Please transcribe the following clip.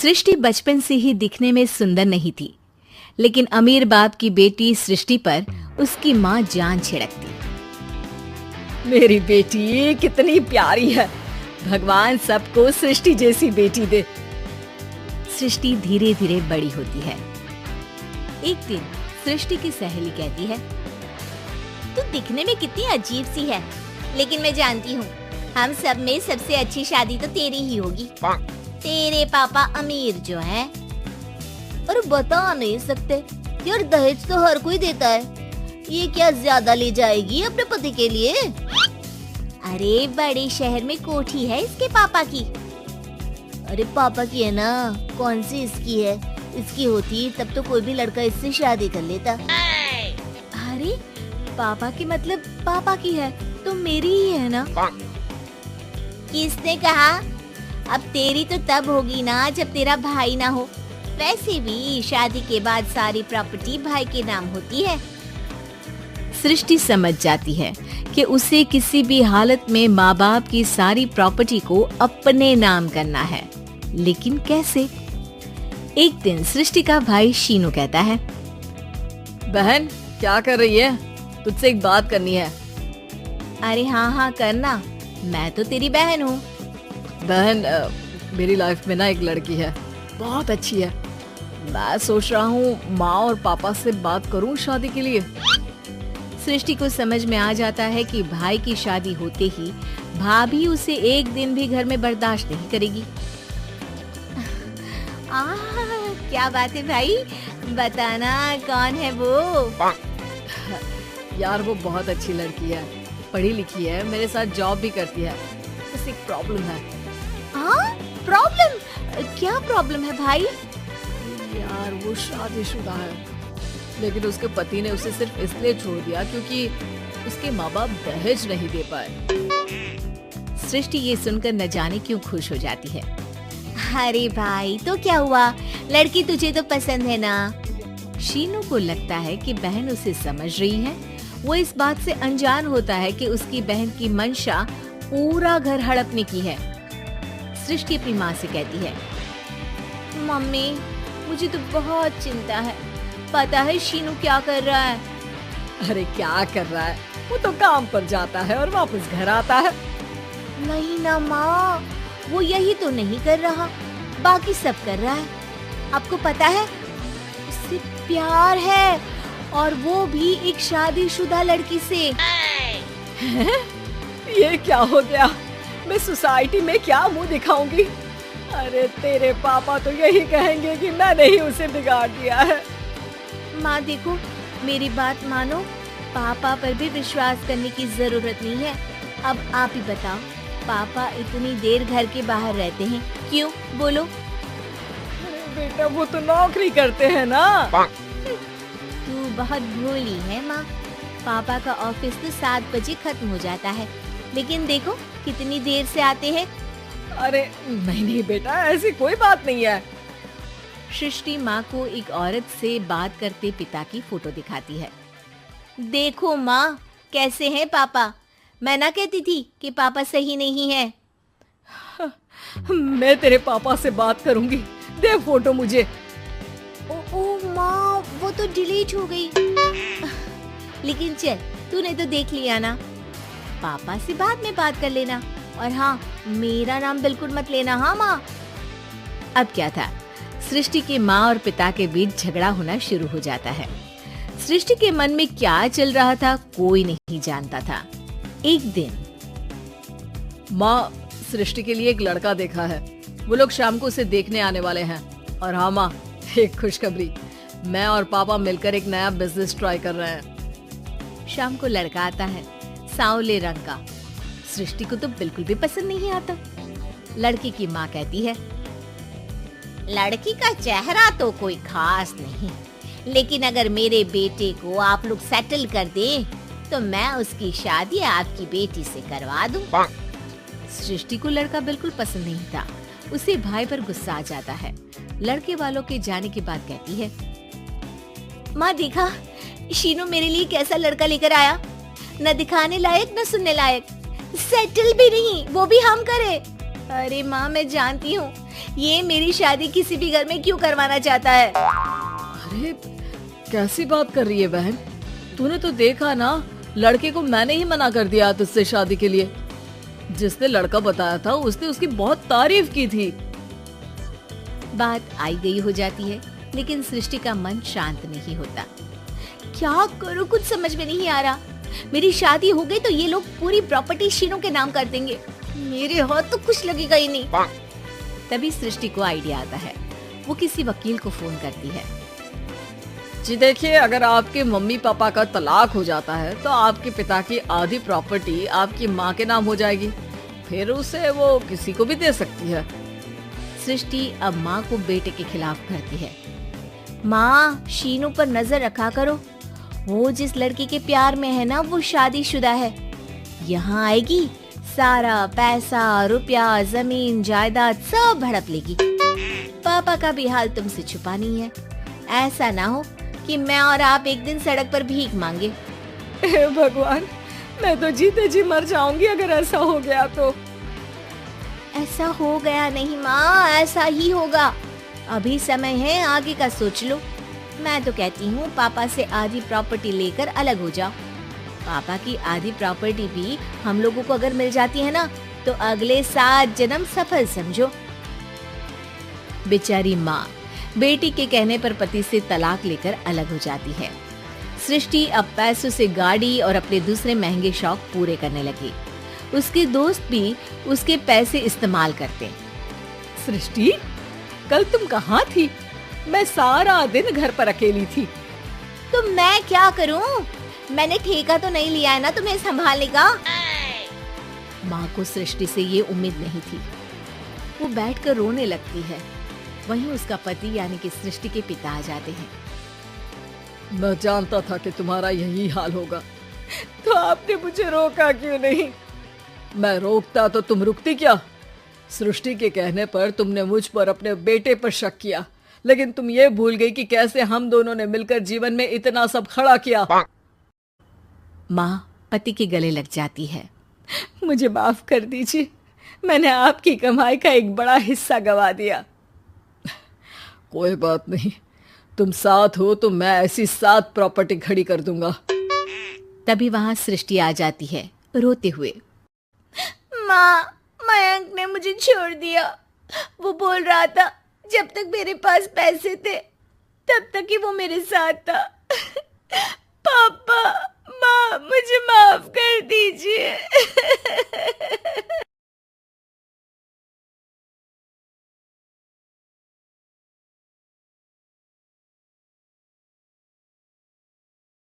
सृष्टि बचपन से ही दिखने में सुंदर नहीं थी, लेकिन अमीर बाप की बेटी सृष्टि पर उसकी माँ जान छिड़कती। मेरी बेटी कितनी प्यारी है, भगवान सबको सृष्टि जैसी बेटी दे। सृष्टि धीरे धीरे बड़ी होती है। एक दिन सृष्टि की सहेली कहती है, तू दिखने में कितनी अजीब सी है, लेकिन मैं जानती हूँ हम सब में सबसे अच्छी शादी तो तेरी ही होगी। तेरे पापा अमीर जो हैं। और बता नहीं सकते यार, दहेज तो हर कोई देता है, ये क्या ज्यादा ले जाएगी अपने पति के लिए? अरे बड़े शहर में कोठी है इसके पापा की। अरे पापा की है ना, कौन सी इसकी है? इसकी होती तब तो कोई भी लड़का इससे शादी कर लेता। अरे पापा की मतलब पापा की है तो मेरी ही है ना? किसने कहा? अब तेरी तो तब होगी ना जब तेरा भाई ना हो। वैसे भी शादी के बाद सारी प्रॉपर्टी भाई के नाम होती है। सृष्टि समझ जाती है कि उसे किसी भी हालत में माँ बाप की सारी प्रॉपर्टी को अपने नाम करना है, लेकिन कैसे? एक दिन सृष्टि का भाई शीनू कहता है, बहन क्या कर रही है? तुझसे एक बात करनी है। अरे हाँ करना, मैं तो तेरी बहन हूँ। बहन मेरी लाइफ में ना एक लड़की है, बहुत अच्छी है। मैं सोच रहा हूँ माँ और पापा से बात करूँ शादी के लिए। सृष्टि को समझ में आ जाता है कि भाई की शादी होते ही भाभी उसे एक दिन भी घर में बर्दाश्त नहीं करेगी। क्या बात है भाई, बताना कौन है वो? यार वो बहुत अच्छी लड़की है, पढ़ी लिखी है, मेरे साथ जॉब भी करती है। बस एक प्रॉब्लम है। प्रॉब्लम? क्या प्रॉब्लम है भाई? यार वो शादीशुदा है, लेकिन उसके पति ने उसे सिर्फ इसलिए छोड़ दिया क्योंकि उसके माँ बाप दहेज नहीं दे पाए। सृष्टि ये सुनकर न जाने क्यों खुश हो जाती है। अरे भाई तो क्या हुआ, लड़की तुझे तो पसंद है ना? शीनू को लगता है कि बहन उसे समझ रही है। वो इस बात से अनजान होता है कि उसकी बहन की मंशा पूरा घर हड़पने की है। सृष्टि अपनी माँ से कहती है, मम्मी मुझे तो बहुत चिंता है, पता है शीनू क्या कर रहा है? अरे क्या कर रहा है? वो तो काम पर जाता है और वापस घर आता है। नहीं ना माँ, वो यही तो नहीं कर रहा, बाकी सब कर रहा है। आपको पता है उससे प्यार है, और वो भी एक शादीशुदा लड़की से। ये क्या हो गया? मैं सोसाइटी में क्या मुंह दिखाऊंगी? अरे तेरे पापा तो यही कहेंगे कि मैंने ही उसे बिगाड़ दिया है। माँ देखो, मेरी बात मानो, पापा पर भी विश्वास करने की जरूरत नहीं है। अब आप ही बताओ, पापा इतनी देर घर के बाहर रहते हैं क्यों? बोलो। बेटा वो तो नौकरी करते हैं ना। तू बहुत भोली है माँ। पापा का ऑफिस तो 7 बजे खत्म हो जाता है, लेकिन देखो कितनी देर से आते हैं। अरे नहीं बेटा, ऐसी कोई बात नहीं है। सृष्टि माँ को एक औरत से बात करते पिता की फोटो दिखाती है। देखो माँ, कैसे हैं पापा? मैं ना कहती थी कि पापा सही नहीं है। मैं तेरे पापा से बात करूंगी, दे फोटो मुझे। ओ माँ, वो तो डिलीट हो गई। लेकिन चल, तूने तो देख लिया ना। पापा से बाद में बात कर लेना, और हाँ, मेरा नाम बिल्कुल मत लेना। हाँ माँ। अब क्या था, सृष्टि के माँ और पिता के बीच झगड़ा होना शुरू हो जाता है। सृष्टि के मन में क्या चल रहा था कोई नहीं जानता था। एक दिन, माँ सृष्टि के लिए एक लड़का देखा है, वो लोग शाम को उसे देखने आने वाले हैं। और हाँ माँ, एक खुशखबरी, मैं और पापा मिलकर एक नया बिजनेस ट्राई कर रहे हैं। शाम को लड़का आता है, सांवले रंग का। सृष्टि को तो बिल्कुल भी पसंद नहीं आता। लड़की की माँ कहती है, लड़की का चेहरा तो कोई खास नहीं, लेकिन अगर मेरे बेटे को आप लोग सेटल कर दें तो मैं उसकी शादी आपकी बेटी से करवा दूं। सृष्टि को लड़का बिल्कुल पसंद नहीं था। उसे भाई पर गुस्सा आ जाता है। लड़के वालों के जाने के बाद कहती है, माँ देखा शीनू मेरे लिए कैसा लड़का लेकर आया, न दिखाने लायक न सुनने लायक, सेटल भी नहीं, वो भी हम करे। अरे माँ मैं जानती हूँ ये मेरी शादी किसी भी घर में क्यों करवाना चाहता है? अरे कैसी बात कर रही है बहन, तूने तो देखा ना, लड़के को मैंने ही मना कर दिया तुझसे शादी के लिए। जिसने लड़का बताया था उसने उसकी बहुत तारीफ की थी। बात आई गई हो जाती है, लेकिन सृष्टि का मन शांत नहीं होता। क्या करूं, कुछ समझ में नहीं आ रहा। मेरी शादी हो गई तो ये लोग पूरी प्रॉपर्टी शीनू के नाम कर देंगे। मेरे हाथ तो कुछ लगेगा ही नहीं। तभी सृष्टि को आइडिया आता है। वो किसी वकील को फोन करती है। जी देखिए, अगर आपके मम्मी पापा का तलाक हो जाता है तो आपके पिता की आधी प्रॉपर्टी आपकी माँ के नाम हो जाएगी, फिर उसे वो किसी को भी दे सकती है। सृष्टि अब माँ को बेटे के खिलाफ करती है। माँ, शीनू पर नजर रखा करो। वो जिस लड़की के प्यार में है ना, वो शादीशुदा है। यहाँ आएगी, सारा पैसा, रुपया, जमीन, जायदाद सब हड़प लेगी। पापा का भी हाल तुमसे छुपा नहीं है। ऐसा ना हो कि मैं और आप एक दिन सड़क पर भीख मांगे। हे भगवान, मैं तो जीते जी मर जाऊंगी अगर ऐसा हो गया तो। ऐसा हो गया नहीं माँ, ऐसा ही होगा। अभी समय है, आगे का सोच लो। मैं तो कहती हूँ पापा से आधी प्रॉपर्टी लेकर अलग हो जाओ। पापा की आधी प्रॉपर्टी भी हम लोगों को अगर मिल जाती है ना, तो अगले 7 जन्म सफल समझो। बेचारी माँ बेटी के कहने पर पति से तलाक लेकर अलग हो जाती है। सृष्टि अब पैसों से गाड़ी और अपने दूसरे महंगे शौक पूरे करने लगी। उसके दोस्त भी उसके पैसे इस्तेमाल करते। सृष्टि, कल तुम कहाँ थी? मैं सारा दिन घर पर अकेली थी। तो मैं क्या करूं? मैंने ठेका तो नहीं लिया है ना तुम्हें संभालने का। माँ को सृष्टि से ये उम्मीद नहीं थी। वो बैठकर रोने लगती है। वहीं उसका पति यानी कि सृष्टि के पिता आ जाते हैं। मैं जानता था कि तुम्हारा यही हाल होगा, तो आपने मुझे रोका क्यों नहीं? मैं रोकता तो तुम रुकती क्या? सृष्टि के कहने पर तुमने मुझ पर अपने बेटे पर शक किया, लेकिन तुम ये भूल गई कि कैसे हम दोनों ने मिलकर जीवन में इतना सब खड़ा किया। माँ पति के गले लग जाती है। मुझे माफ कर दीजिए, मैंने आपकी कमाई का एक बड़ा हिस्सा गवा दिया। कोई बात नहीं, तुम साथ हो तो मैं ऐसी 7 प्रॉपर्टी खड़ी कर दूंगा। तभी वहां सृष्टि आ जाती है रोते हुए। माँ, मयंक ने मुझे छोड़ दिया। वो बोल रहा था जब तक मेरे पास पैसे थे तब तक ही वो मेरे साथ था। पापा, माँ, मुझे माफ कर दीजिए।